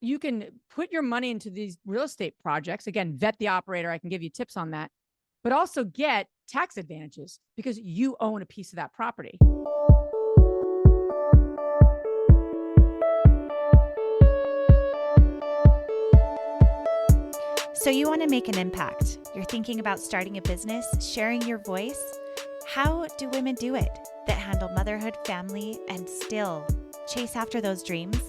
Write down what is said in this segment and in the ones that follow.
you can put your money into these real estate projects. Again, vet the operator. I can give you tips on that, but also get tax advantages because you own a piece of that property. So you want to make an impact. You're thinking about starting a business, sharing your voice. How do women do it that handle motherhood, family, and still chase after those dreams?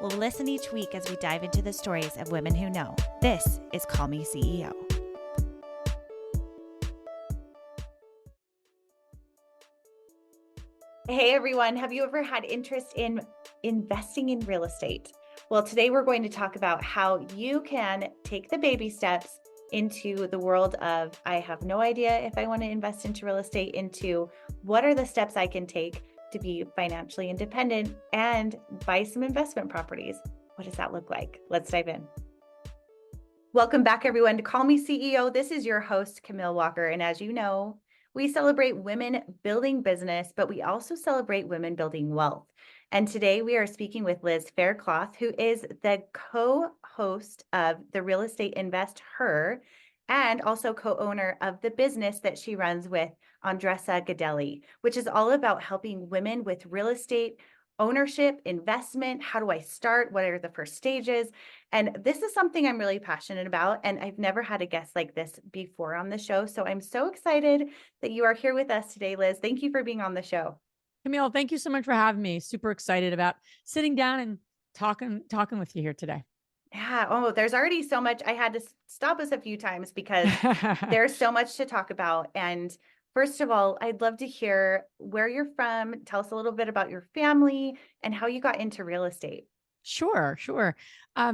Well, listen each week as we dive into the stories of women who know. This is Call Me CEO. Hey everyone, have you ever had interest in investing in real estate? Well, today we're going to talk about how you can take the baby steps into the world of, I have no idea if I want to invest into real estate, into what are the steps I can take to be financially independent and buy some investment properties. What does that look like? Let's dive in. Welcome back everyone to Call Me CEO. This is your host, Camille Walker. And as you know, we celebrate women building business, but we also celebrate women building wealth. And today we are speaking with Liz Faircloth, who is the co-host of the Real Estate InvestHER and also co-owner of the business that she runs with Andresa Guidelli, which is all about helping women with real estate ownership, investment. How do I start? What are the first stages? And this is something I'm really passionate about. And I've never had a guest like this before on the show. So I'm so excited that you are here with us today, Liz. Thank you for being on the show. Camille, thank you so much for having me. Super excited about sitting down and talking with you here today. Yeah. Oh, there's already so much. I had to stop us a few times because there's so much to talk about. And first of all, I'd love to hear where you're from. Tell us a little bit about your family and how you got into real estate. Sure.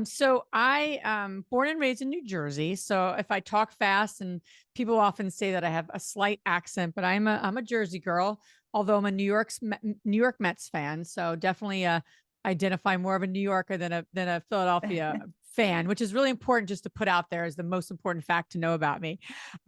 So I born and raised in New Jersey. So if I talk fast, and people often say that I have a slight accent, but I'm a Jersey girl, although I'm a New York Mets fan. So definitely identify more of a New Yorker than a Philadelphia fan, which is really important just to put out there as the most important fact to know about me.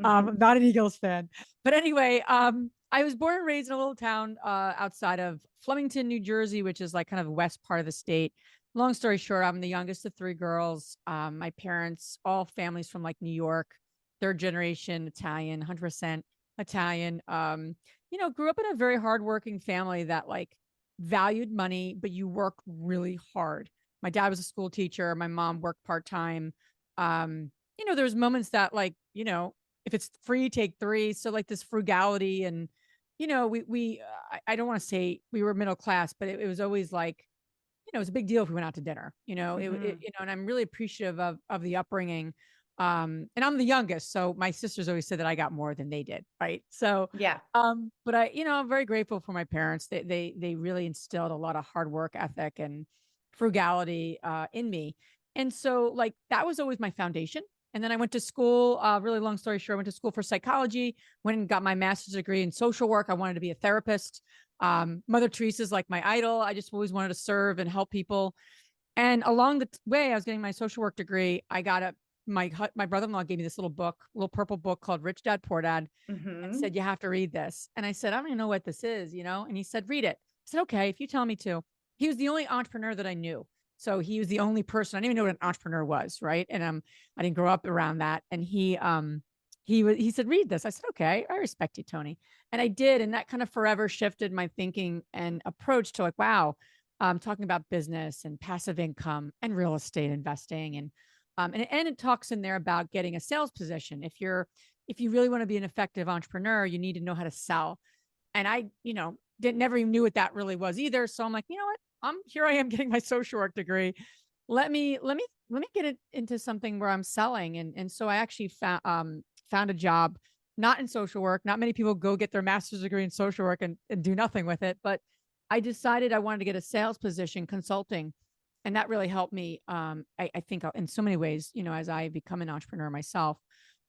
I'm not an Eagles fan, but anyway, I was born and raised in a little town outside of Flemington, New Jersey, which is like kind of the west part of the state. Long story short, I'm the youngest of three girls. My parents, all families from like New York, third generation Italian, 100% Italian. Grew up in a very hardworking family that like valued money, but you work really hard. My dad was a school teacher. My mom worked part-time. There was moments that like, if it's free, take three. So like this frugality and, I don't want to say we were middle class, but it was always like, it was a big deal if we went out to dinner, and I'm really appreciative of the upbringing. And I'm the youngest. So my sisters always said that I got more than they did. Right. So, Yeah. But I'm very grateful for my parents. They really instilled a lot of hard work ethic and frugality, in me. And so like, that was always my foundation. And then I went to school, really long story short, I went to school for psychology, went and got my master's degree in social work. I wanted to be a therapist. Mother Teresa's like my idol. I just always wanted to serve and help people. And along the way, I was getting my social work degree. I got my brother-in-law gave me this little purple book called Rich Dad, Poor Dad, and said, you have to read this. And I said, I don't even know what this is, and he said, read it. I said, okay, if you tell me to. He was the only entrepreneur that I knew. So he was the only person, I didn't even know what an entrepreneur was. Right. And I didn't grow up around that. And he said, read this. I said, okay, I respect you, Tony. And I did. And that kind of forever shifted my thinking and approach to like, wow, talking about business and passive income and real estate investing. And it talks in there about getting a sales position. If you really want to be an effective entrepreneur, you need to know how to sell. And I, never even knew what that really was either. So I'm like, you know what? Here I am getting my social work degree. Let me get it into something where I'm selling. And so I actually found a job, not in social work. Not many people go get their master's degree in social work and do nothing with it. But I decided I wanted to get a sales position consulting. And that really helped me. I think in so many ways, as I become an entrepreneur myself.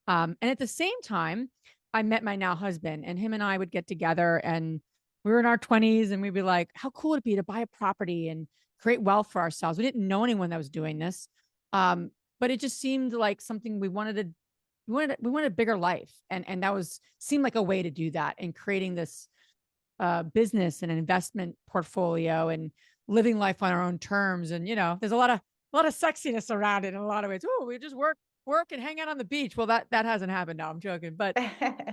And at the same time, I met my now husband, and him and I would get together, and we were in our 20s, and we'd be like, how cool would it be to buy a property and create wealth for ourselves? We didn't know anyone that was doing this. But it just seemed like something we wanted a bigger life. And that seemed like a way to do that, and creating this business and an investment portfolio and living life on our own terms. And, there's a lot of lot of sexiness around it in a lot of ways. Oh, we just work and hang out on the beach. Well, that hasn't happened now. I'm joking. But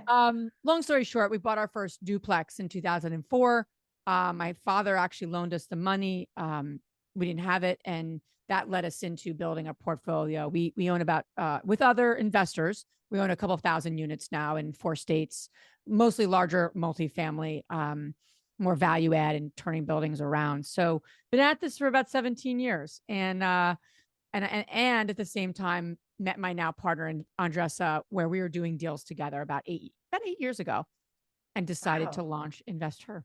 long story short, we bought our first duplex in 2004. My father actually loaned us the money. We didn't have it, and that led us into building a portfolio. We own about with other investors. We own a couple of thousand units now in 4 states, mostly larger multifamily, more value add and turning buildings around. So been at this for about 17 years, and at the same time met my now partner in Andresa, where we were doing deals together about 8 years ago, and decided to Wow. launch InvestHER.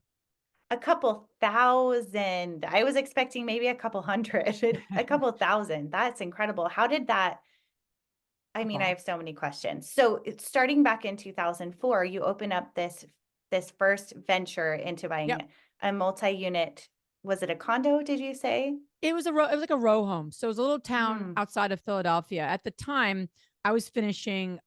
A couple thousand. I was expecting maybe a couple hundred, a couple thousand. That's incredible. How did that? I mean, I Evolve. have so many questions. So starting back in 2004, you open up this first venture into Yep. buying a multi-unit. Was it a condo, did you say? It was it was like a row home. So it was a little town Mm, outside of Philadelphia. At the time, I was finishing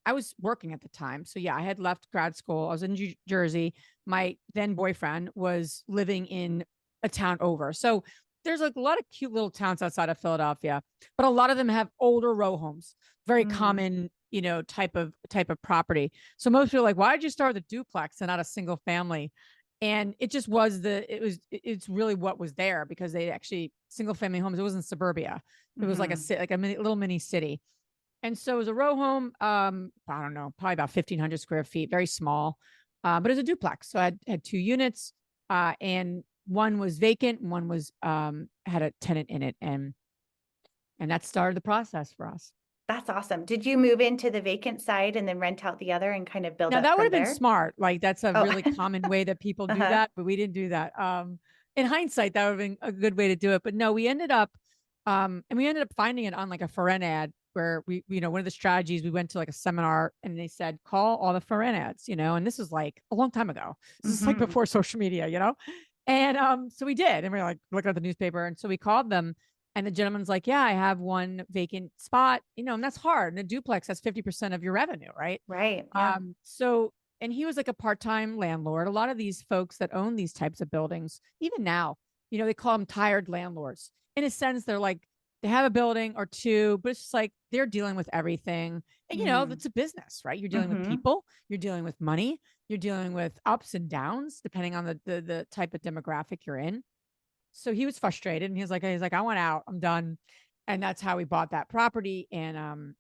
I was working at the time. So yeah, I had left grad school. I was in New Jersey. My then boyfriend was living in a town over. So there's like a lot of cute little towns outside of Philadelphia, but a lot of them have older row homes. Very mm, common, type of property. So most people are like, why did you start with a duplex and not a single family? And it just was it's really what was there, because they actually single family homes. It wasn't suburbia. It was like mhm. like a little mini city. And so it was a row home. I don't know, probably about 1,500 square feet, very small. But it was a duplex. So I had 2 units, and one was vacant. One was, had a tenant in it. And that started the process for us. That's awesome. Did you move into the vacant side and then rent out the other and kind of build Now up that would from have been there? smart. Like that's a Oh, really common way that people do uh-huh. that, but we didn't do that. In hindsight, that would have been a good way to do it. But no, we ended up finding it on like a foreign ad where one of the strategies, we went to like a seminar and they said, call all the foreign ads, and this was like a long time ago. This is like Mhm. before social media. And so we did, and we were like looking at the newspaper. And so we called them, and the gentleman's like, yeah, I have one vacant spot, and that's hard. And a duplex, that's 50% of your revenue, right? Right. Yeah. So, and he was like a part-time landlord. A lot of these folks that own these types of buildings, even now, they call them tired landlords. In a sense, they're like, they have a building or two, but it's just like they're dealing with everything. And, Mm. it's a business, right? You're dealing with Mhm. people, you're dealing with money, you're dealing with ups and downs, depending on the type of demographic you're in. So he was frustrated, and he's like, I want out, I'm done. And that's how we bought that property. And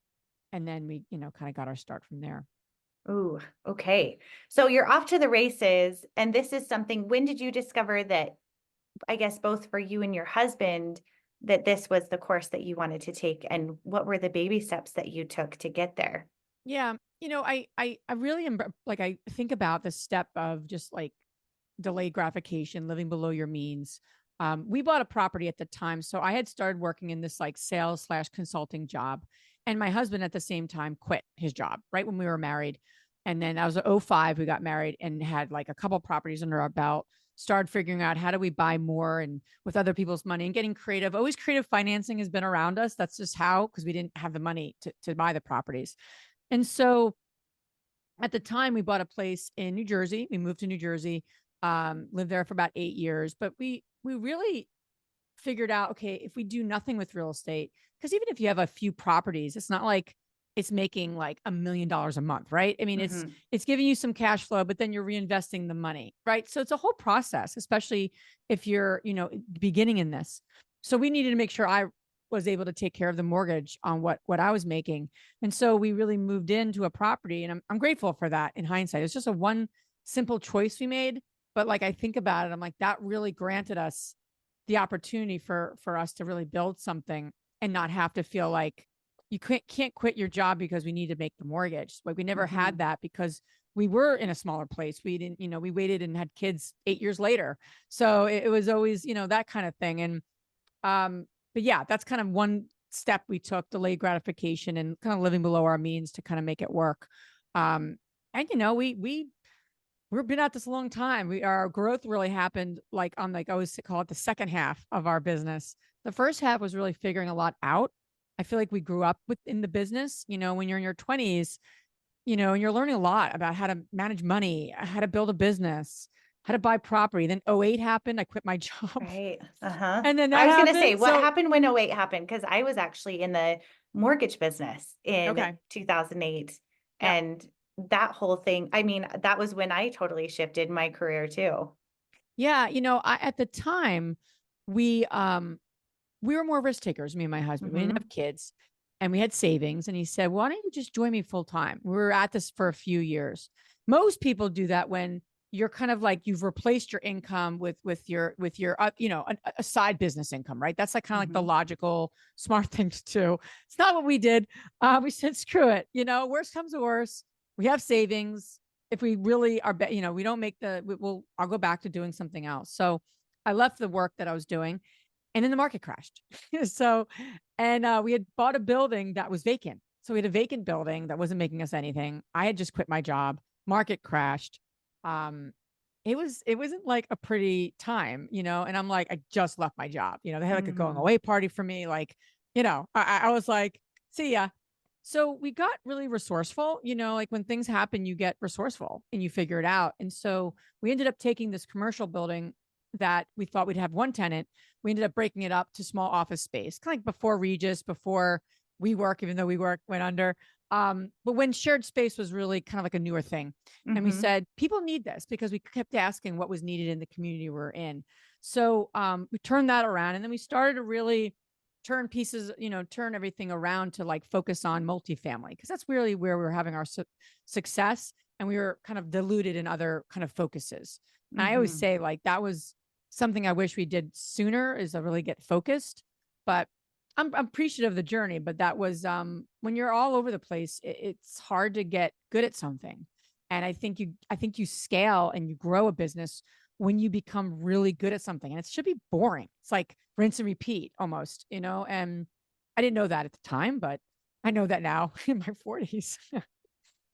then we, kind of got our start from there. Ooh, okay. So you're off to the races, and this is something, when did you discover that, I guess both for you and your husband, that this was the course that you wanted to take, and what were the baby steps that you took to get there? Yeah. I really am, like, I think about the step of just like delayed gratification, living below your means. We bought a property at the time. So I had started working in this like sales/consulting job. And my husband at the same time quit his job right when we were married. And then that was '05, we got married and had like a couple properties under our belt, started figuring out how do we buy more and with other people's money and getting creative. Always creative financing has been around us. That's just how, because we didn't have the money to buy the properties. And so at the time, we bought a place in New Jersey. We moved to New Jersey, lived there for about 8 years, but we really figured out, okay, if we do nothing with real estate, because even if you have a few properties, it's not like it's making like $1 million a month, right? I mean, it's Mhm. it's giving you some cash flow, but then you're reinvesting the money, right? So it's a whole process, especially if you're, beginning in this. So we needed to make sure I was able to take care of the mortgage on what I was making. And so we really moved into a property, and I'm grateful for that in hindsight. It's just a one simple choice we made, but like I think about it, I'm like, that really granted us the opportunity for us to really build something and not have to feel like you can't quit your job because we need to make the mortgage. Like we never had Mhm. that because we were in a smaller place. We didn't, we waited and had kids 8 years later. So it was always, that kind of thing. And but yeah, that's kind of one step we took, delayed gratification and kind of living below our means to kind of make it work. And we've been at this a long time. Our growth really happened like on, like I always call it, the second half of our business. The first half was really figuring a lot out. I feel like we grew up within the business. When you're in your 20s, and you're learning a lot about how to manage money, how to build a business, how to buy property. Then '08 happened. I quit my job. Right. Uh-huh. And then I that was going to say, happened. what So, happened when '08 happened? Because I was actually in the mortgage business in okay. 2008. Yeah. And that whole thing, I mean, that was when I totally shifted my career too. Yeah. At the time, we, we were more risk takers, me and my husband. We didn't Mm-hmm. have kids and we had savings. And he said, why don't you just join me full time? We were at this for a few years. Most people do that when you're kind of like you've replaced your income with your a side business income, right? That's like kind of like the Mm-hmm. logical smart thing to do. It's not what we did. We said screw it, worst comes to worst, we have savings. If we really are we don't make I'll go back to doing something else. So I left the work that I was doing, and then the market crashed. So, and we had bought a building that was vacant. So we had a vacant building that wasn't making us anything. I had just quit my job. Market crashed. Um, it wasn't like a pretty time, and I'm like, I just left my job. They had like a going Mm-hmm. away party for me. Like, I was like, see ya. So we got really resourceful, like when things happen, you get resourceful and you figure it out. And so we ended up taking this commercial building that we thought we'd have one tenant. We ended up breaking it up to small office space, kind of like before Regis, before WeWork, even though WeWork went under. But when shared space was really kind of like a newer thing. And we Mm-hmm. said, people need this, because we kept asking what was needed in the community we're in. So we turned that around, and then we started to really turn everything around to like focus on multifamily, because that's really where we were having our success. And we were kind of diluted in other kind of focuses. And I always Mm-hmm. say, like, that was something I wish we did sooner, is to really get focused. But I'm appreciative of the journey. But that was when you're all over the place, it's hard to get good at something. And I think you scale and you grow a business when you become really good at something. And it should be boring. It's like rinse and repeat almost, and I didn't know that at the time, but I know that now in my 40s.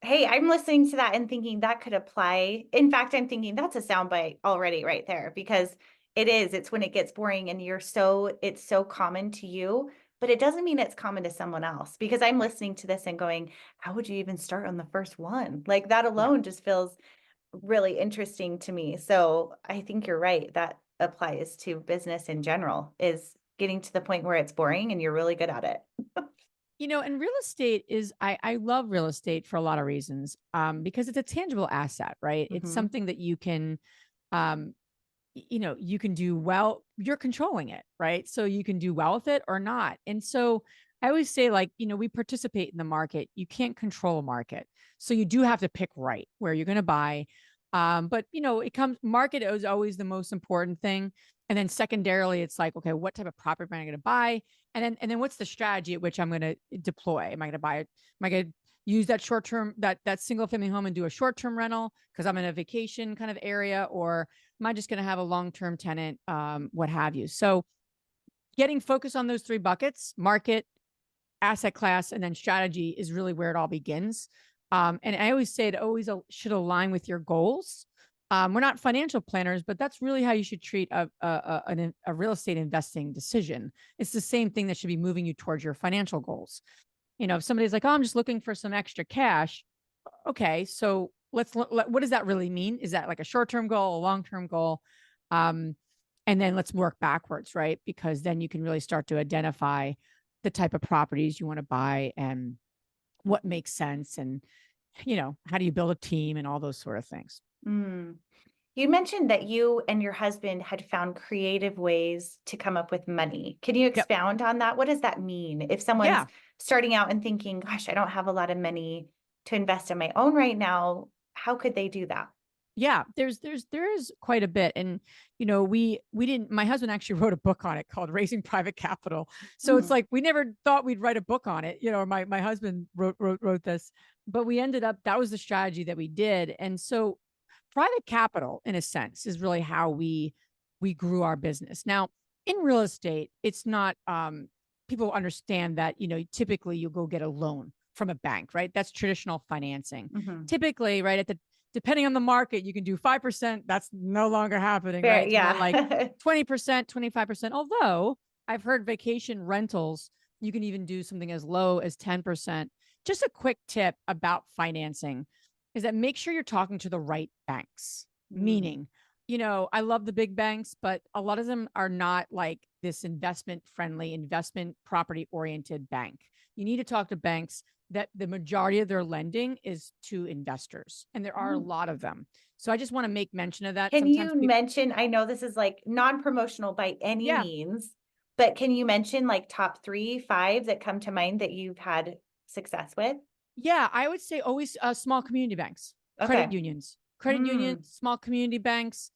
Hey, I'm listening to that and thinking that could apply. In fact, I'm thinking that's a soundbite already right there, because it's when it gets boring and it's so common to you, but it doesn't mean it's common to someone else, because I'm Right. listening to this and going, how would you even start on the first one? Like that Yeah. alone just feels really interesting to me. So I think you're right. That applies to business in general, is getting to the point where it's boring and you're really good at it. And real estate is, I love real estate for a lot of reasons. Because it's a tangible asset, right? It's Mm-hmm. something that you can, um, you can do well. You're controlling it, right? So you can do well with it or not. And so I always say, like, we participate in the market. You can't control a market. So you do have to pick right where you're going to buy. But market is always the most important thing. And then secondarily, it's like, okay, what type of property am I going to buy? And then what's the strategy at which I'm going to deploy? Am I going to buy it? Am I going to use that short term, that single family home and do a short term rental because I'm in a vacation kind of area, or am I just going to have a long term tenant, what have you? So getting focused on those three buckets: market, asset class, and then strategy, is really where it all begins. And I always say it always should align with your goals. We're not financial planners, but that's really how you should treat a real estate investing decision. It's the same thing that should be moving you towards your financial goals. If somebody's like, oh, I'm just looking for some extra cash. Okay, so what does that really mean? Is that like a short-term goal, a long-term goal? Um, and then let's work backwards, right? Because then you can really start to identify the type of properties you want to buy and what makes sense, and how do you build a team and all those sort of things. Mm. You mentioned that you and your husband had found creative ways to come up with money. Can you Yep. expound on that? What does that mean? If someone's Yeah. starting out and thinking, gosh, I don't have a lot of money to invest in my own right now, how could they do that? Yeah, there is quite a bit. And we didn't my husband actually wrote a book on it called Raising Private Capital. So it's Hmm. like we never thought we'd write a book on it. My husband wrote this, but we ended up, that was the strategy that we did. And so private capital, in a sense, is really how we grew our business. Now, in real estate, it's not, people understand that, typically you'll go get a loan from a bank, right? That's traditional financing. Hmm. Typically, right, depending on the market, you can do 5%. That's no longer happening, right? Fair, It's more like yeah. 20%, 25%. Although I've heard vacation rentals, you can even do something as low as 10%. Just a quick tip about financing is that make sure you're talking to the right banks, Mm. meaning I love the big banks, but a lot of them are not like this investment friendly, investment property oriented bank. You need to talk to banks that the majority of their lending is to investors, and there are a lot of them. So I just want to make mention of that. Can Sometimes you mention, I know this is like non-promotional by any yeah, means, but can you mention like top 3, 5 that come to mind that you've had success with? yeah, I would say always small community banks, Okay. credit Mm, unions, small community banks.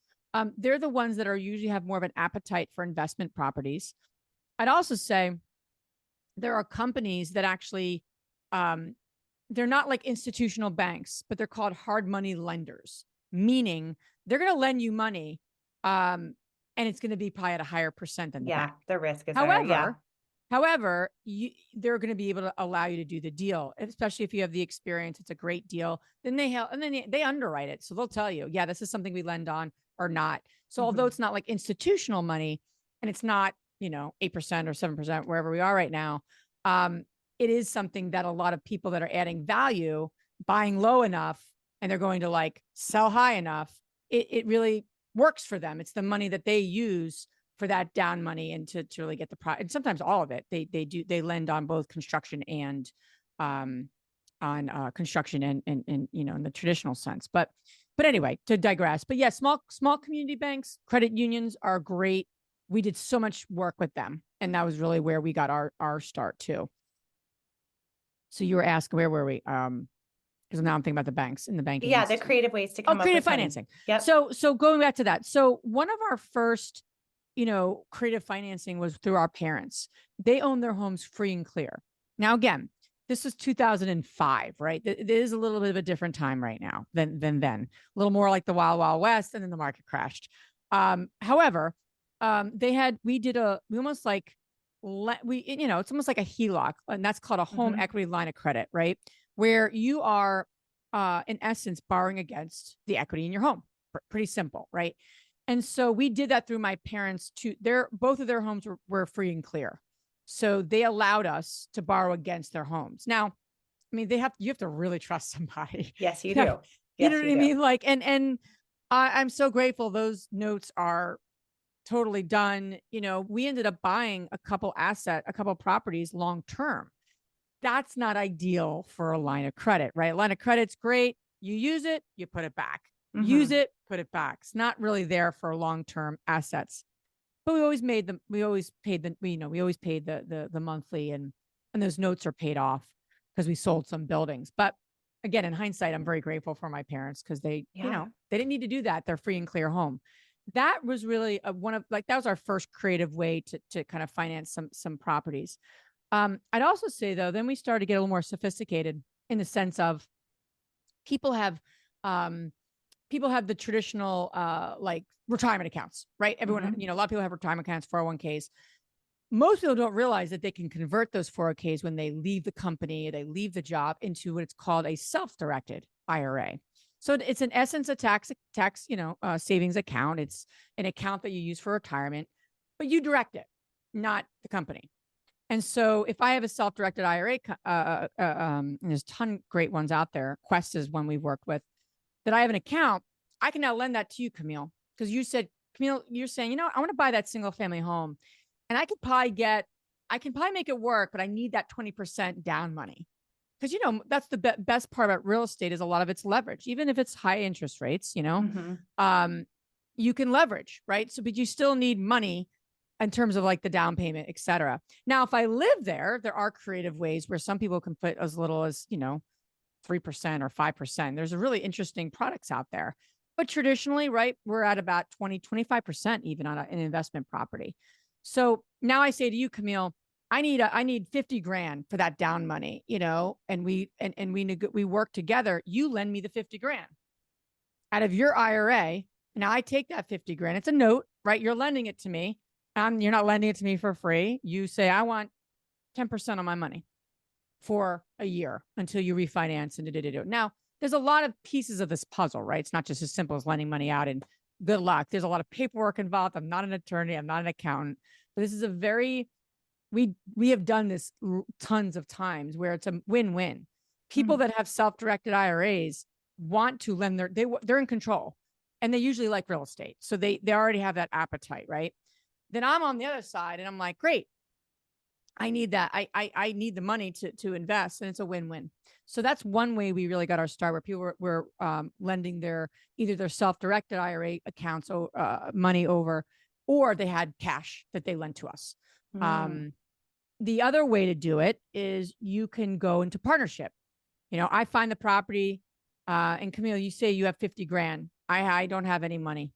They're the ones that are usually have more of an appetite for investment properties. I'd also say there are companies that actually um, they're not like institutional banks, but they're called hard money lenders, meaning they're going to lend you money, and it's going to be probably at a higher percent than the yeah, bank. the risk is higher. Yeah. However, they're going to be able to allow you to do the deal, especially if you have the experience. It's a great deal. Then they help, and then they underwrite it, so they'll tell you, yeah, this is something we lend on or not. So although Mhm. it's not like institutional money, and it's not 8% or 7% wherever we are right now, um, it is something that a lot of people that are adding value, buying low enough, and they're going to like sell high enough, it really works for them. It's the money that they use for that down money and to really get the product. And sometimes all of it. They lend on both construction and on construction and in the traditional sense. But anyway, to digress. But yeah, small community banks, credit unions are great. We did so much work with them, and that was really where we got our start too. So you were asking, where were we? Because now I'm thinking about the banks and the banking Yeah, the institute. creative ways to Oh, come up creative with money. financing. Yep. So going back to that. So one of our first, creative financing was through our parents. They own their homes free and clear. Now, again, this was 2005, right? It is a little bit of a different time right now than then. A little more like the Wild Wild West, and then the market crashed. However, we almost like it's almost like a HELOC, and that's called a home Mhm. equity line of credit, right? Where you are, in essence, borrowing against the equity in your home. Pretty simple, right? And so we did that through my parents too. Both of their homes were free and clear. So they allowed us to borrow against their homes. Now, I mean, you have to really trust somebody. Yes, you Yeah. do. You know Yes, what you I do. mean? Like, and I'm so grateful those notes are totally done. We ended up buying a couple properties long term. That's not ideal for a line of credit, right? Line of credit's great. You use it, you put it back. Use Mhm. it, put it back. It's not really there for long-term assets. But we always made them. We always paid we always paid the monthly, and those notes are paid off because we sold some buildings. But again, in hindsight, I'm very grateful for my parents because Yeah. they didn't need to do that. They're free and clear home. That was really that was our first creative way to kind of finance some properties. I'd also say though, then we started to get a little more sophisticated in the sense of people have um, people have the traditional like retirement accounts, right? Everyone, Mhm. a lot of people have retirement accounts, 401ks. Most people don't realize that they can convert those 401ks when they leave the company, they leave the job, into what it's called a self-directed IRA. So it's in essence a tax savings account. It's an account that you use for retirement, but you direct it, not the company. And so if I have a self-directed IRA, and there's a ton of great ones out there. Quest is one we've worked with, that I have an account. I can now lend that to you, Camille, because you said, Camille, you're saying, I want to buy that single family home, and I can probably make it work, but I need that 20% down money. Because, that's the best part about real estate is a lot of it's leverage, even if it's high interest rates, Mhm. um, you can leverage, right? So, but you still need money in terms of like the down payment, et cetera. Now, if I live there are creative ways where some people can put as little as, 3% or 5%. There's a really interesting products out there. But traditionally, right, we're at about 20-25% even on an investment property. So now I say to you, Camille, I need 50 grand for that down money, and we work together. You lend me the 50 grand out of your IRA. Now I take that 50 grand. It's a note, right? You're lending it to me. You're not lending it to me for free. You say, I want 10% of my money for a year until you refinance and do. Now, there's a lot of pieces of this puzzle, right? It's not just as simple as lending money out and good luck. There's a lot of paperwork involved. I'm not an attorney. I'm not an accountant. But this is we have done this tons of times where it's a win-win. Mhm. People that have self-directed IRAs want to lend they're in control. and they usually like real estate. So they already have that appetite, right? Then I'm on the other side and I'm like, great, I need that. I need the money to invest, and it's a win-win. So that's one way we really got our start, where people were lending either their self-directed IRA accounts or money over, or they had cash that they lent to us. Mm. The other way to do it is you can go into partnership. I find the property, and Camille, you say you have 50 grand. I don't have any money.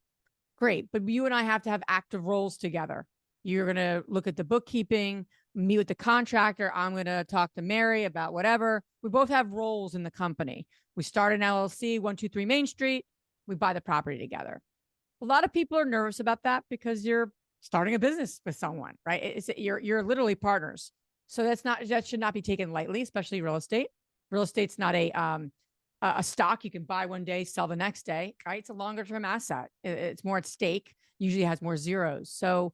Great. But you and I have to have active roles together. You're going to look at the bookkeeping, meet with the contractor. I'm going to talk to Mary about whatever. We both have roles in the company. We start an LLC, 123 Main Street. We buy the property together. A lot of people are nervous about that because you're starting a business with someone, right? You're literally partners. So that should not be taken lightly, especially real estate. Real estate's not a stock you can buy one day, sell the next day, right? It's a longer term asset. It's more at stake, usually has more zeros. So,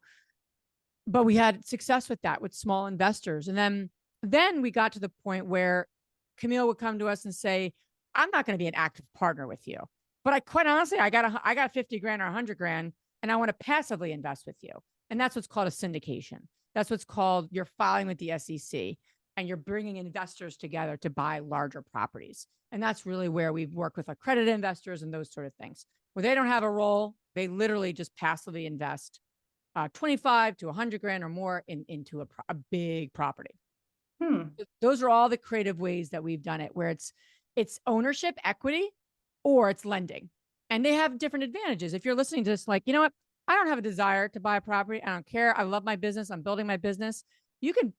but we had success with that with small investors. And then we got to the point where Camille would come to us and say, I'm not going to be an active partner with you, but I quite honestly, I got 50 grand or 100 grand and I want to passively invest with you. And that's what's called a syndication. That's what's called you're filing with the SEC and you're bringing investors together to buy larger properties. And that's really where we've worked with accredited investors and those sort of things, where they don't have a role. They literally just passively invest 25 to 100 grand or more into a big property. Those are all the creative ways that we've done it, where it's ownership, equity, or it's lending. And they have different advantages. If you're listening to this, like, you know what? I don't have a desire to buy a property. I don't care. I love my business. I'm building my business. You can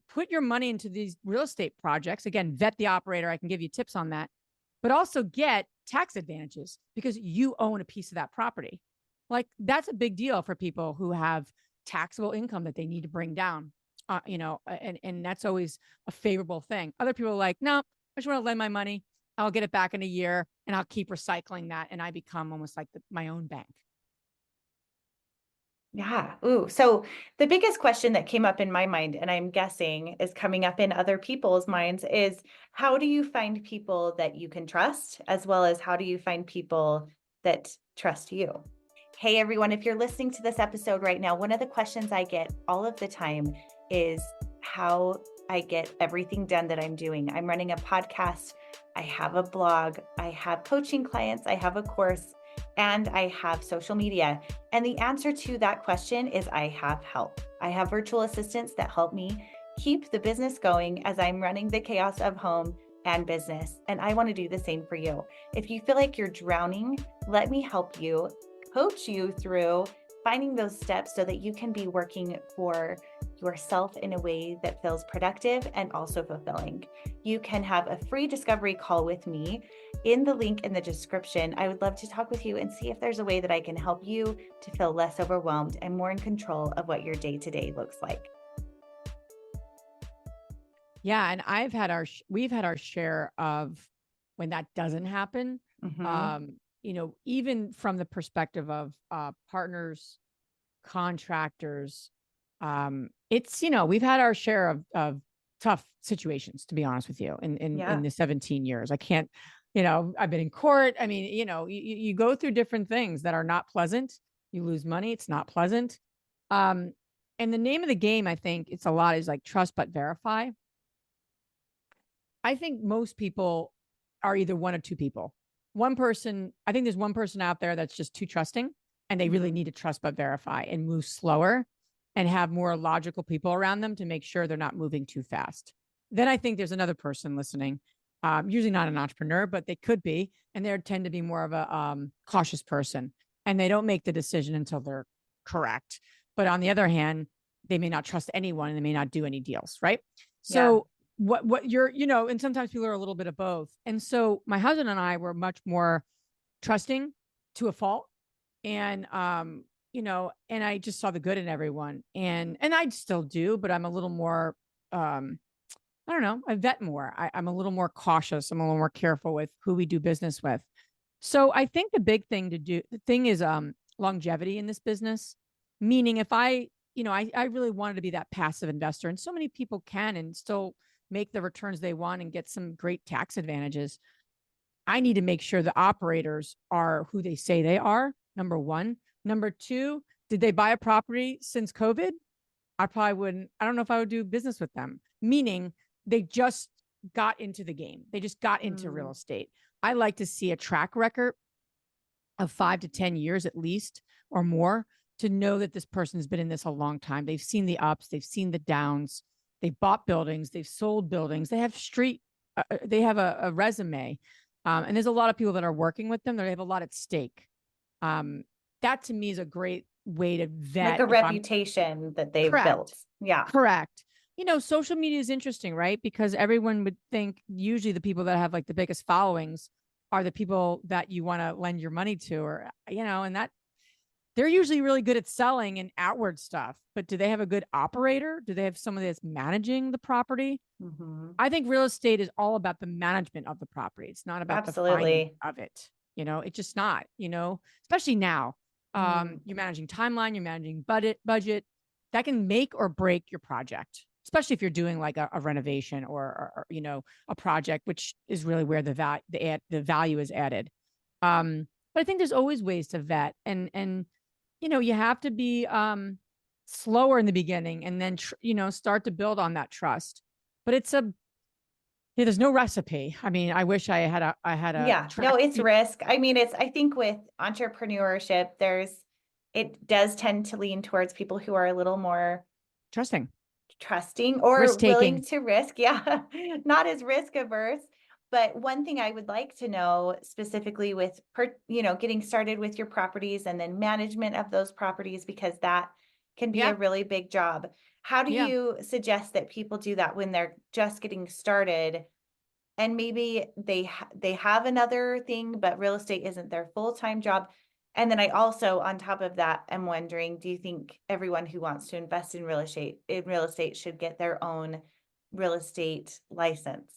put your money into these real estate projects. Again, vet the operator. I can give you tips on that, but also get tax advantages because you own a piece of that property. Like, that's a big deal for people who have taxable income that they need to bring down, and that's always a favorable thing. Other people are like, no, I just want to lend my money. I'll get it back in a year and I'll keep recycling that. And I become almost like my own bank. Yeah. Ooh. So the biggest question that came up in my mind, and I'm guessing is coming up in other people's minds, is how do you find people that you can trust, as well as how do you find people that trust you? Hey, everyone, if you're listening to this episode right now, one of the questions I get all of the time is how I get everything done that I'm doing. I'm running a podcast. I have a blog. I have coaching clients. I have a course. And I have social media. And the answer to that question is I have help. I have virtual assistants that help me keep the business going as I'm running the chaos of home and business. And I want to do the same for you. If you feel like you're drowning, let me help you, coach you through finding those steps so that you can be working for yourself in a way that feels productive and also fulfilling. You can have a free discovery call with me in the link in the description. I would love to talk with you and see if there's a way that I can help you to feel less overwhelmed and more in control of what your day-to-day looks like. Yeah. And we've had our share of when that doesn't happen. Even from the perspective of partners, contractors, we've had our share of tough situations, to be honest with you, in the 17 years. I can't, I've been in court. I mean, you go through different things that are not pleasant. You lose money. It's not pleasant. And the name of the game, I think it's a lot, is like trust but verify. I think most people are either one or two people. One person, I think there's one person out there that's just too trusting and they really need to trust but verify and move slower and have more logical people around them to make sure they're not moving too fast. Then I think there's another person listening, usually not an entrepreneur, but they could be, and they tend to be more of a cautious person and they don't make the decision until they're correct. But on the other hand, they may not trust anyone and they may not do any deals, right? So what you're, and sometimes people are a little bit of both. And so my husband and I were much more trusting to a fault. And, and I just saw the good in everyone and I still do, but I'm a little more, I don't know, I vet more. I'm a little more cautious. I'm a little more careful with who we do business with. So I think the thing is longevity in this business, meaning if I really wanted to be that passive investor, and so many people can and still make the returns they want and get some great tax advantages. I need to make sure the operators are who they say they are. Number one. Number two, did they buy a property since COVID? I probably wouldn't. I don't know if I would do business with them, meaning they just got into the game. They just got into real estate. I like to see a track record of 5 to 10 years at least or more to know that this person's been in this a long time. They've seen the ups, they've seen the downs, they've bought buildings, they've sold buildings, they have they have a resume. And there's a lot of people that are working with them. They have a lot at stake. That to me is a great way to vet. Like a reputation that they've built. Yeah. Correct. Social media is interesting, right? Because everyone would think usually the people that have like the biggest followings are the people that you want to lend your money to, or, and that they're usually really good at selling and outward stuff, but do they have a good operator? Do they have someone that's managing the property? I think real estate is all about the management of the property. It's not about the finding of it. It's just not, especially now. You're managing timeline, you're managing budget that can make or break your project, especially if you're doing like a renovation or a project, which is really where the value is added. But I think there's always ways to vet and you have to be slower in the beginning and then start to build on that trust. But there's no recipe. I mean, I wish I had a no, it's risk. I mean, I think with entrepreneurship, it does tend to lean towards people who are a little more trusting or willing to risk. Yeah. Not as risk averse. But one thing I would like to know specifically with, getting started with your properties and then management of those properties, because that can be a really big job. How do you suggest that people do that when they're just getting started and maybe they have another thing, but real estate isn't their full-time job? And then I also, on top of that, am wondering, do you think everyone who wants to invest in real estate should get their own real estate license?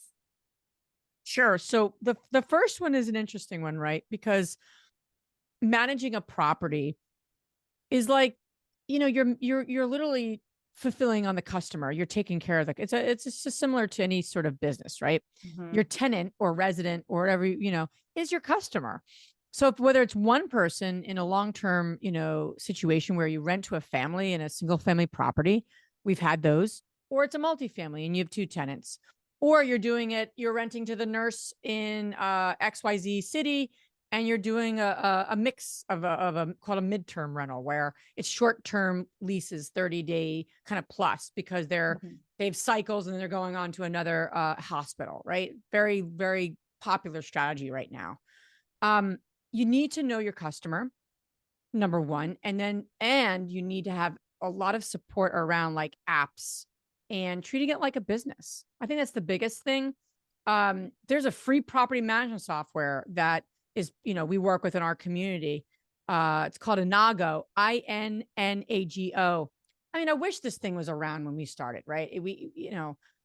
Sure. So the first one is an interesting one, right? Because managing a property is like, you're literally fulfilling on the customer. You're taking care of it's just similar to any sort of business, right? Your tenant or resident or whatever, is your customer. So whether it's one person in a long-term, situation where you rent to a family in a single family property, we've had those, or it's a multifamily and you have two tenants. Or you're renting to the nurse in XYZ city, and you're doing a mix of called a midterm rental, where it's short-term leases, 30-day kind of plus, because they have cycles and they're going on to another hospital, right? Very, very popular strategy right now. You need to know your customer, number one, and you need to have a lot of support around like apps and treating it like a business. I think that's the biggest thing. There's a free property management software that is, we work with in our community. It's called Inago, INNAGO. I mean, I wish this thing was around when we started, right?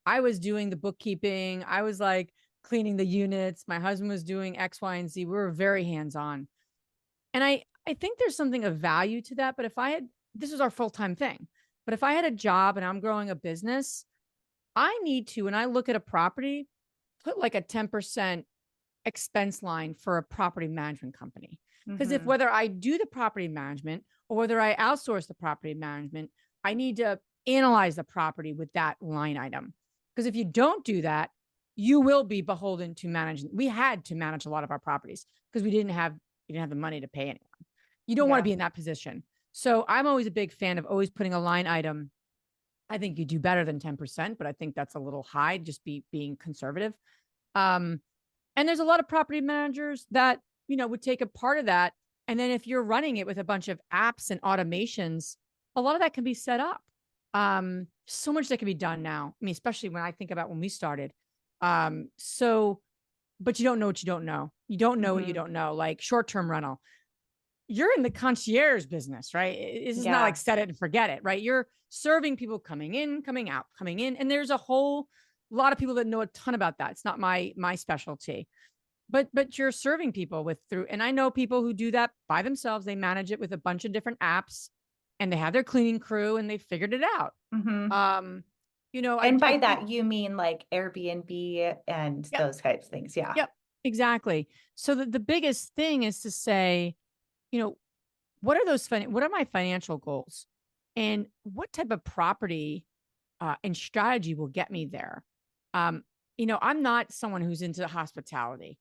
I was doing the bookkeeping. I was like cleaning the units. My husband was doing X, Y, and Z. We were very hands-on. And I think there's something of value to that. But this is our full-time thing. But if I had a job and I'm growing a business, I need to, when I look at a property, put like a 10% expense line for a property management company. Because whether I do the property management or whether I outsource the property management, I need to analyze the property with that line item. Because if you don't do that, you will be beholden to managing. We had to manage a lot of our properties because we didn't have the money to pay anyone. You don't want to be in that position. So I'm always a big fan of always putting a line item. I think you do better than 10%, but I think that's a little high, just being conservative. And there's a lot of property managers that, would take a part of that. And then if you're running it with a bunch of apps and automations, a lot of that can be set up. So much that can be done now. I mean, especially when I think about when we started. But you don't know what you don't know. You don't know what you don't know, like short-term rental. You're in the concierge business, right? This is not like set it and forget it, right? You're serving people coming in, coming out, coming in. And there's a whole lot of people that know a ton about that. It's not my specialty, but you're serving people and I know people who do that by themselves. They manage it with a bunch of different apps and they have their cleaning crew and they figured it out. And by that, you mean like Airbnb and those types of things. Yeah. Yep. Exactly. So the biggest thing is to say, you know, what are my financial goals, and what type of property and strategy will get me there. Um, I'm not someone who's into hospitality.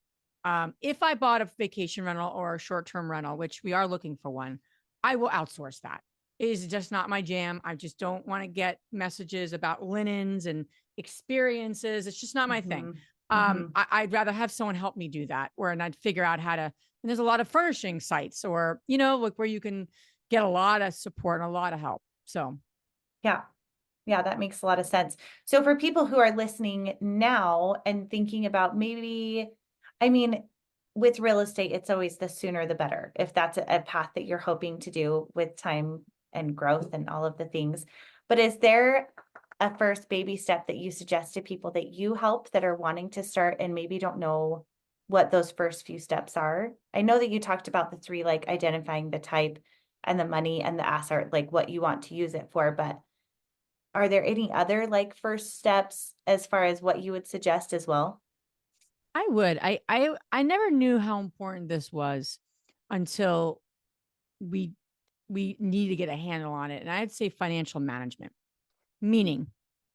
If I bought a vacation rental or a short-term rental, which we are looking for one, I will outsource that. It is just not my jam. I just don't want to get messages about linens and experiences. It's just not my thing. Mhm. Mhm. I'd rather have someone help me do that, and I'd figure out how to. And there's a lot of furnishing sites, or like where you can get a lot of support and a lot of help. So Yeah. Yeah, that makes a lot of sense. So for people who are listening now and thinking about maybe, I mean, with real estate, it's always the sooner the better, if that's a path that you're hoping to do with time and growth and all of the things. But is there a first baby step that you suggest to people that you help that are wanting to start and maybe don't know what those first few steps are? I know that you talked about the three, like identifying the type and the money and the asset, like what you want to use it for, but are there any other like first steps as far as what you would suggest as well? I would. I never knew how important this was until we need to get a handle on it. And I'd say financial management, meaning,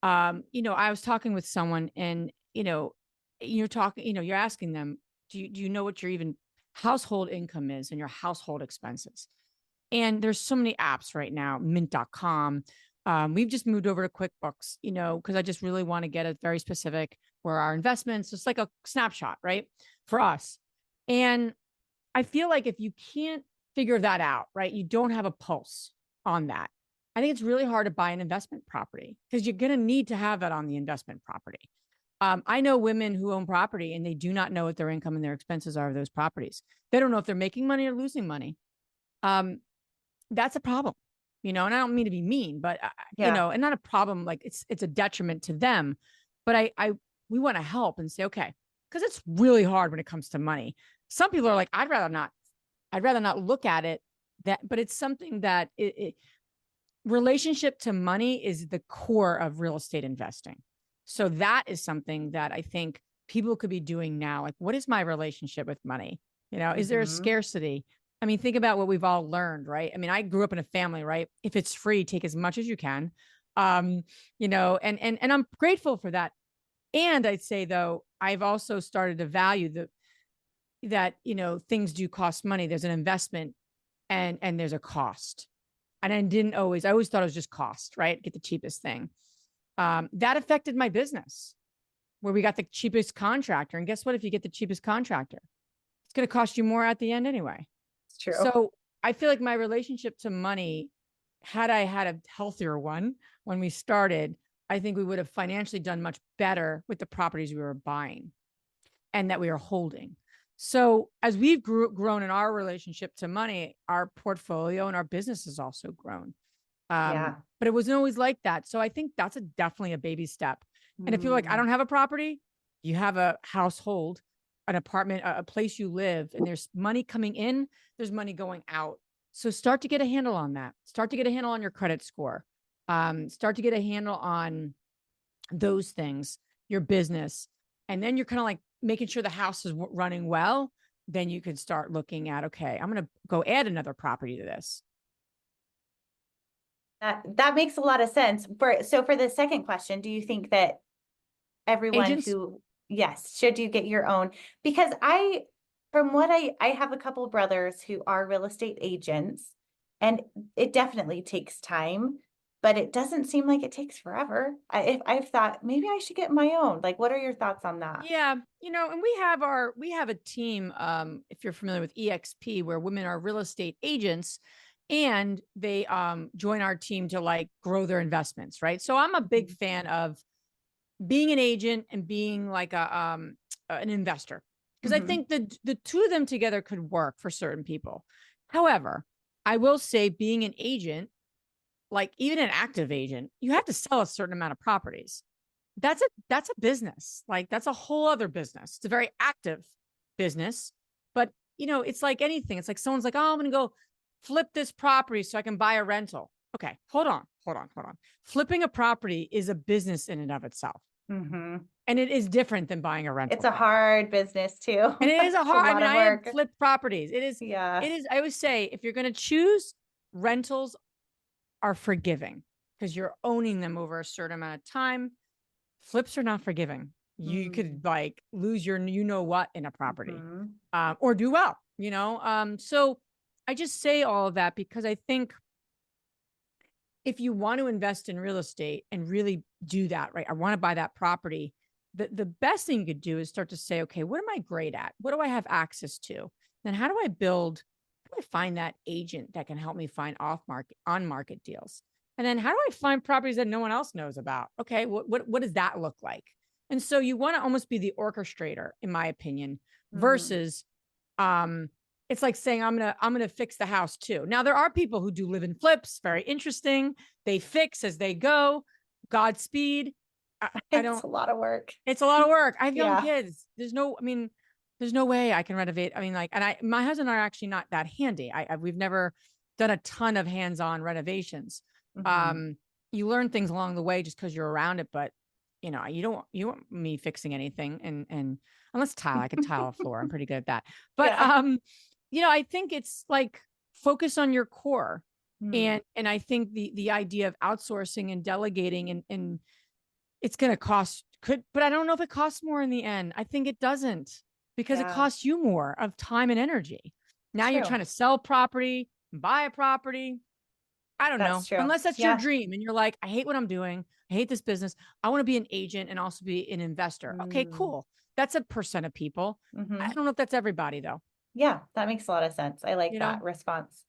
I was talking with someone, and you're talking, you're asking them, do you know what your even household income is and your household expenses? And there's so many apps right now, mint.com. We've just moved over to QuickBooks, because I just really want to get it very specific where our investments, it's like a snapshot, right? For us. And I feel like if you can't figure that out, right, you don't have a pulse on that. I think it's really hard to buy an investment property because you're going to need to have that on the investment property. I know women who own property and they do not know what their income and their expenses are of those properties. They don't know if they're making money or losing money. Um, that's a problem, and I don't mean to be mean, but Yeah. and not a problem, like it's a detriment to them. But we want to help and say, okay, because it's really hard when it comes to money. Some people are like, I'd rather not look at it. But it's something that relationship to money is the core of real estate investing. So that is something that I think people could be doing now. Like, what is my relationship with money? Is there a Mhm. scarcity? I mean, think about what we've all learned, right? I mean, I grew up in a family, right? If it's free, take as much as you can. And I'm grateful for that. And I'd say though, I've also started to value that things do cost money. There's an investment and there's a cost. And I always thought it was just cost, right? Get the cheapest thing. That affected my business where we got the cheapest contractor. And guess what? If you get the cheapest contractor, it's going to cost you more at the end anyway. It's true. So I feel like my relationship to money, had I had a healthier one when we started, I think we would have financially done much better with the properties we were buying and that we are holding. So as we've grown in our relationship to money, our portfolio and our business has also grown. Yeah. But it wasn't always like that. So I think that's definitely a baby step. And if you're like, I Mm. don't have a property, you have a household, an apartment, a place you live, and there's money coming in, there's money going out. So start to get a handle on that. Start to get a handle on your credit score. Start to get a handle on those things, your business. And then you're kind of like making sure the house is running well. Then you can start looking at, okay, I'm going to go add another property to this. That makes a lot of sense. For the second question, do you think that everyone Agents, who, yes, should you get your own? Because from what I have a couple of brothers who are real estate agents, and it definitely takes time, but it doesn't seem like it takes forever. If I've thought maybe I should get my own. Like, what are your thoughts on that? yeah, and we have a team, if you're familiar with EXP, where women are real estate agents and they join our team to like grow their investments, right? So I'm a big fan of being an agent and being like an investor, because I Mm-hmm. think the two of them together could work for certain people. However, I will say being an agent, like even an active agent, you have to sell a certain amount of properties. That's a business. Like that's a whole other business. It's a very active business, but it's like anything. It's like someone's like, "Oh, I'm going to go flip this property so I can buy a rental." Okay, hold on. Flipping a property is a business in and of itself. Mm-hmm. And it is different than buying a rental It's a property. hard business too. And it is a It's a hard, I lot mean, of I have work. flipped properties. Yeah. I always say, if you're going to choose, rentals are forgiving because you're owning them over a certain amount of time. Flips are not forgiving. You could like lose your, you know what, in a property, Mm-hmm. or do well, so I just say all of that because I think if you want to invest in real estate and really do that, right? I want to buy that property. The best thing you could do is start to say, okay, what am I great at? What do I have access to? Then how do I find that agent that can help me find on market deals? And then how do I find properties that no one else knows about? Okay, what does that look like? And so you want to almost be the orchestrator, in my opinion, versus it's like saying I'm gonna fix the house too. Now there are people who do live in flips, very interesting. They fix as they go. Godspeed. I It's don't. a lot of work. It's a lot of work. I have young Yeah. kids. There's no way I can renovate. I mean, like, and my husband and I are actually not that handy. We've never done a ton of hands-on renovations. Mm-hmm. You learn things along the way just because you're around it, but you want me fixing anything, and unless I could tile a floor. I'm pretty good at that. But Yeah. I think it's like focus on your core. Mm. And I think the idea of outsourcing and delegating and it's going to but I don't know if it costs more in the end. I think it doesn't because it Yeah. costs you more of time and energy. Now you're True. trying to sell property, buy a property. I don't That's know. true. Unless that's your Yeah. dream and you're like, I hate what I'm doing. I hate this business. I want to be an agent and also be an investor. Okay, Mm. cool. That's a percent of people. I Mm-hmm. don't know if that's everybody though. Yeah, that makes a lot of sense. I like You that know? response.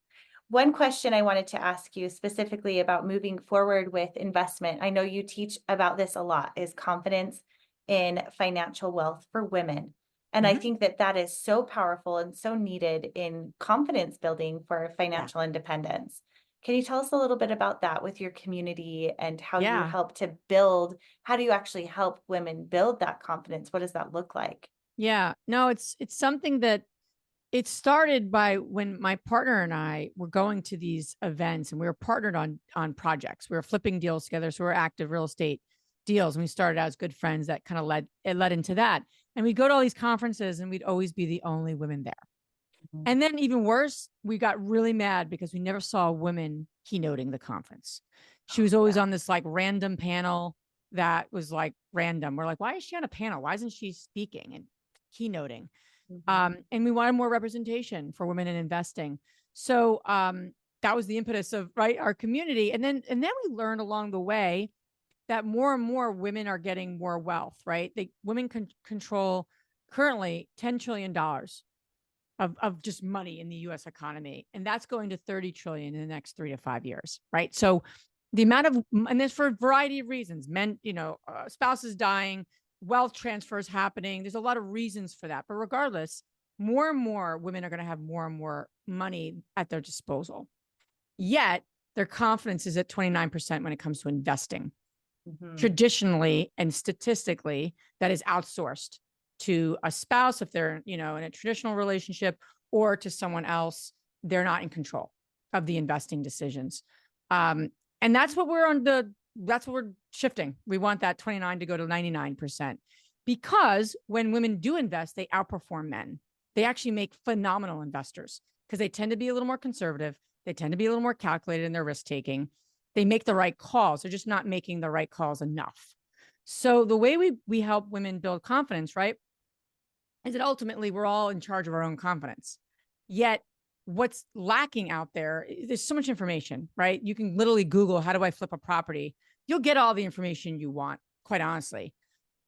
One question I wanted to ask you specifically about moving forward with investment. I know you teach about this a lot, is confidence in financial wealth for women. And I Mhm. think that that is so powerful and so needed in confidence building for Yeah. financial independence. Can you tell us a little bit about that with your community and how you Yeah. help to build? How do you actually help women build that confidence? What does that look like? Yeah. No, it's something that it started by when my partner and I were going to these events and we were partnered on projects. We were flipping deals together. So we're active real estate deals. And we started out as good friends that kind of led into that. And we'd go to all these conferences and we'd always be the only women there. Mhm. And then even worse, we got really mad because we never saw a woman keynoting the conference. She was always Yeah. on this like random panel that was like random. We're like, why is she on a panel? Why isn't she speaking and keynoting? Mhm. And we wanted more representation for women in investing. So that was the impetus of our community. And then we learned along the way that more and more women are getting more wealth, right? Women control currently $10 trillion of just money in the US economy. And that's going to 30 trillion in the next 3 to 5 years, right? So the amount of, and this for a variety of reasons, men, spouses dying, wealth transfers happening. There's a lot of reasons for that. But regardless, more and more women are going to have more and more money at their disposal. Yet their confidence is at 29% when it comes to investing. Mhm. Traditionally and statistically, that is outsourced to a spouse if they're, in a traditional relationship, or to someone else. They're not in control of the investing decisions. And that's what we're shifting. We want that 29 to go to 99%, because when women do invest, they outperform men. They actually make phenomenal investors because they tend to be a little more conservative. They tend to be a little more calculated in their risk taking. They make the right calls. They're just not making the right calls enough. So the way we help women build confidence, right, is that ultimately we're all in charge of our own confidence. Yet what's lacking out there, there's so much information, right? You can literally Google, how do I flip a property? You'll get all the information you want, quite honestly.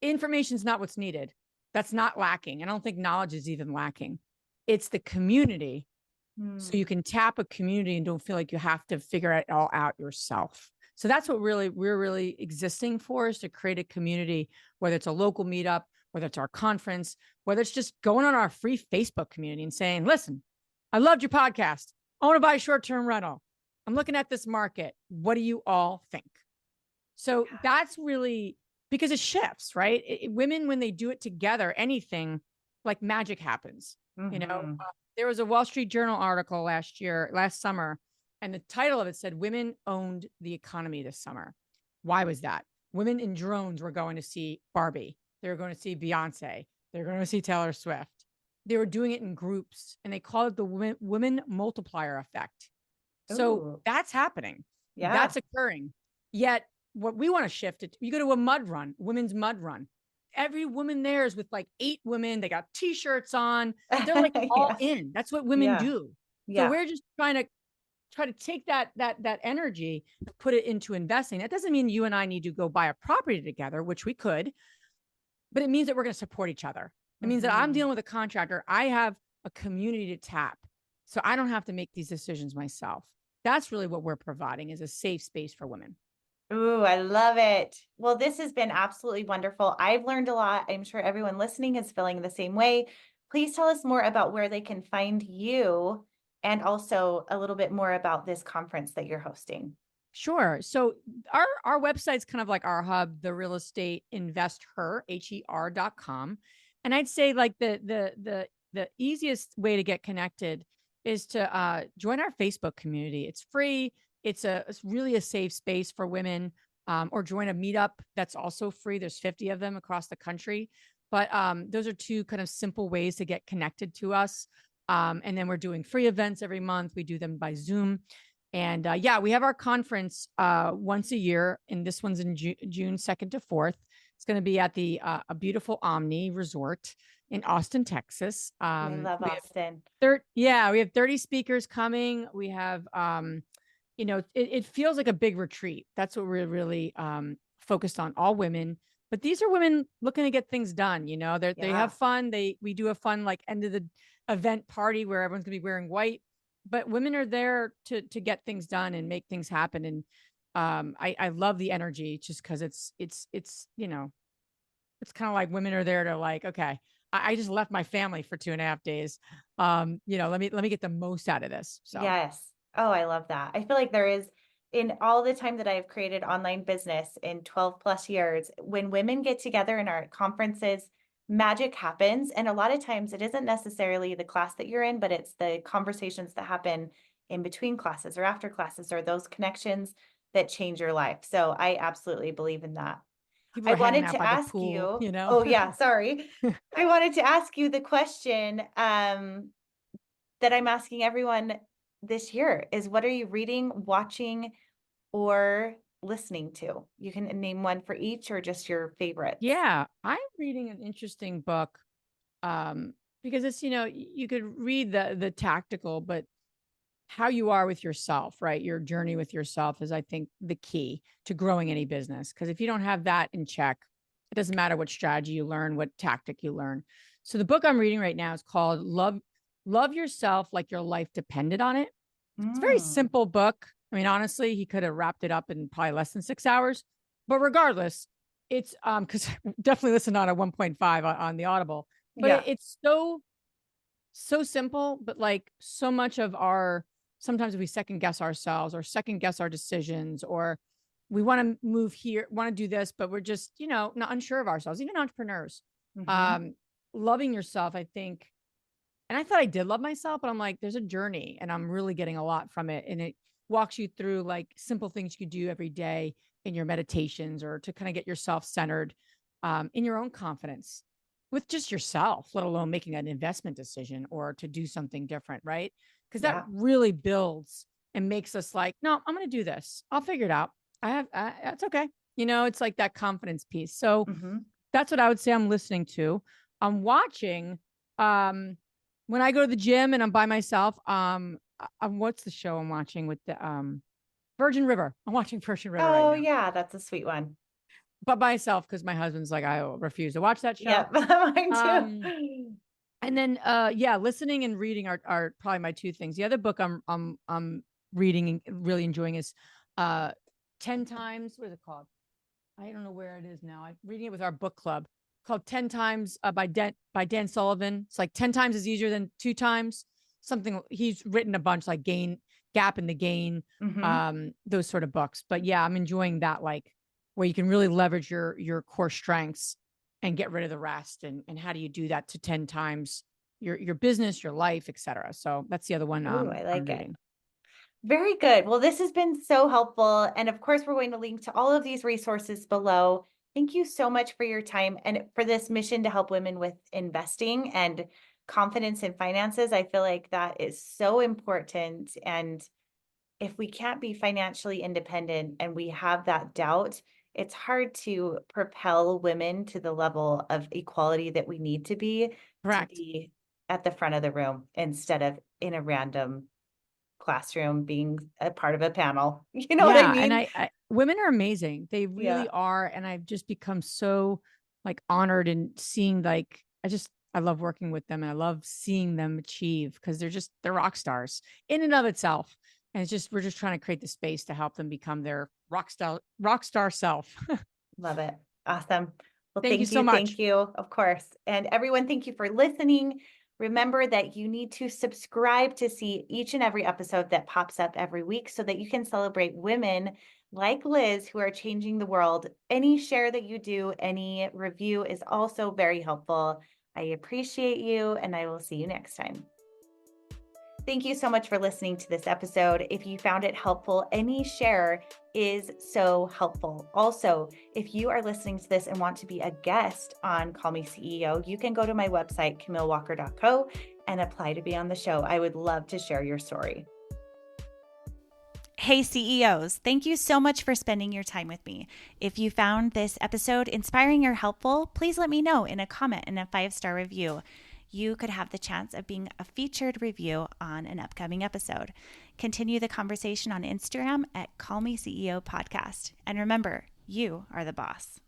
Information is not what's needed. That's not lacking. I don't think knowledge is even lacking. It's the community. So you Mm. can tap a community and don't feel like you have to figure it all out yourself. So that's what we're really existing for, is to create a community, whether it's a local meetup, whether it's our conference, whether it's just going on our free Facebook community and saying, listen, I loved your podcast. I want to buy a short-term rental. I'm looking at this market. What do you all think? So that's really because it shifts, right? Women, when they do it together, anything like magic happens. Mhm. There was a Wall Street Journal article last summer, and the title of it said, Women Owned the Economy This Summer. Why was that? women in drones were going to see Barbie. They were going to see Beyonce. They're going to see Taylor Swift. They were doing it in groups, and they call it the women multiplier effect. So Ooh, that's happening. yeah. That's occurring. Yet what we want to shift it, you go to a mud run, women's mud run. Every woman there is with like 8 women. They got t-shirts on. They're like all Yes. in. That's what women Yeah. do. So Yeah. we're just try to take that energy, put it into investing. That doesn't mean you and I need to go buy a property together, which we could, but it means that we're going to support each other. It means that I'm Mhm. dealing with a contractor. I have a community to tap. So I don't have to make these decisions myself. That's really what we're providing, is a safe space for women. Ooh, I love it. Well, this has been absolutely wonderful. I've learned a lot. I'm sure everyone listening is feeling the same way. Please tell us more about where they can find you and also a little bit more about this conference that you're hosting. Sure. So our website's kind of like our hub, the Real Estate InvestHER, HER.com. And I'd say like the easiest way to get connected is to join our Facebook community. It's free. It's really a safe space for women, or join a meetup that's also free. There's 50 of them across the country. But those are 2 kind of simple ways to get connected to us. And then we're doing free events every month. We do them by Zoom. And yeah, we have our conference once a year, and this one's in June 2nd to 4th. It's going to be at the a beautiful Omni Resort in Austin, Texas. Ooh, I love We have Austin. we have 30 speakers coming. We have, it feels like a big retreat. That's what we're really focused on, all women. But these are women looking to get things done. They Yeah. have fun. We do a fun like end of the event party where everyone's gonna be wearing white, but women are there to get things done and make things happen. And I love the energy, just because it's kind of like women are there to like, okay, I just left my family for 2.5 days. Let me get the most out of this. So Yes. Oh, I love that. I feel like there is, in all the time that I've created online business in 12 plus years, when women get together in our conferences, magic happens. And a lot of times it isn't necessarily the class that you're in, but it's the conversations that happen in between classes or after classes, or those connections that change your life. So I absolutely believe in that. people I are hanging wanted out to by the ask pool, you, oh yeah, sorry. I wanted to ask you the question that I'm asking everyone this year is, what are you reading, watching, or listening to? You can name one for each or just your favorites. Yeah, I'm reading an interesting book, because it's, you could read the tactical, but how you are with yourself, right? Your journey with yourself is, I think, the key to growing any business. Because if you don't have that in check, it doesn't matter what strategy you learn, what tactic you learn. So the book I'm reading right now is called Love Yourself Like Your Life Depended on It. It's a very Mm, simple book. I mean, honestly, he could have wrapped it up in probably less than 6 hours. But regardless, it's because definitely listen on a 1.5 on the Audible. But yeah, it's so simple, but like so much of our, sometimes we second guess ourselves or second guess our decisions, or we want to move here, want to do this, but we're just, not unsure of ourselves, even entrepreneurs. hmm, Um, Loving yourself, I think. And I thought I did love myself, but I'm like, there's a journey and I'm really getting a lot from it. And it walks you through like simple things you could do every day in your meditations, or to kind of get yourself centered, in your own confidence with just yourself, let alone making an investment decision or to do something different. Right. Because that yeah, really builds and makes us like, no, I'm going to do this. I'll figure it out. It's okay. It's like that confidence piece. So hmm. that's what I would say I'm listening to. I'm watching, um, when I go to the gym and I'm by myself. What's the show I'm watching with the Virgin River? I'm watching Virgin River right Oh now, yeah, that's a sweet one. but by myself because my husband's like, I refuse to watch that show. Yep, mine Um, too. and then yeah, listening and reading are probably my 2 things. The other book I'm reading and really enjoying is 10 times. What is it called? I don't know where it is now. I'm reading it with our book club, called 10 Times by Dan Sullivan. It's like 10 times is easier than 2 times. Something he's written a bunch, like Gap in the Gain, Hmm. those sort of books. But yeah, I'm enjoying that, like where you can really leverage your core strengths and get rid of the rest. And how do you do that to 10 times your business, your life, etc. So that's the other one Ooh, I I'm like it. reading. Very good. Well, this has been so helpful. And of course, we're going to link to all of these resources below. Thank you so much for your time and for this mission to help women with investing and confidence in finances. I feel like that is so important. And if we can't be financially independent and we have that doubt, it's hard to propel women to the level of equality that we need to Correct. be at the front of the room instead of in a random classroom being a part of a panel. You know what I Yeah, and mean? I women are amazing. They Yeah. really are, and I've just become so, like, honored and seeing, like, I love working with them, and I love seeing them achieve because they're rock stars in and of itself. And it's just we're just trying to create the space to help them become their rock star self. Love it. Awesome. Well, Thank you thank so you. much. Thank you. Of course. And everyone, thank you for listening. Remember that you need to subscribe to see each and every episode that pops up every week so that you can celebrate women like Liz who are changing the world. Any share that you do, any review is also very helpful. I appreciate you, and I will see you next time. Thank you so much for listening to this episode. If you found it helpful, any share is so helpful. Also, if you are listening to this and want to be a guest on Call Me CEO, you can go to my website, camillewalker.co, and apply to be on the show. I would love to share your story. Hey CEOs, thank you so much for spending your time with me. If you found this episode inspiring or helpful, please let me know in a comment and a 5-star review. You could have the chance of being a featured review on an upcoming episode. Continue the conversation on Instagram at Call Me CEO Podcast. And remember, you are the boss.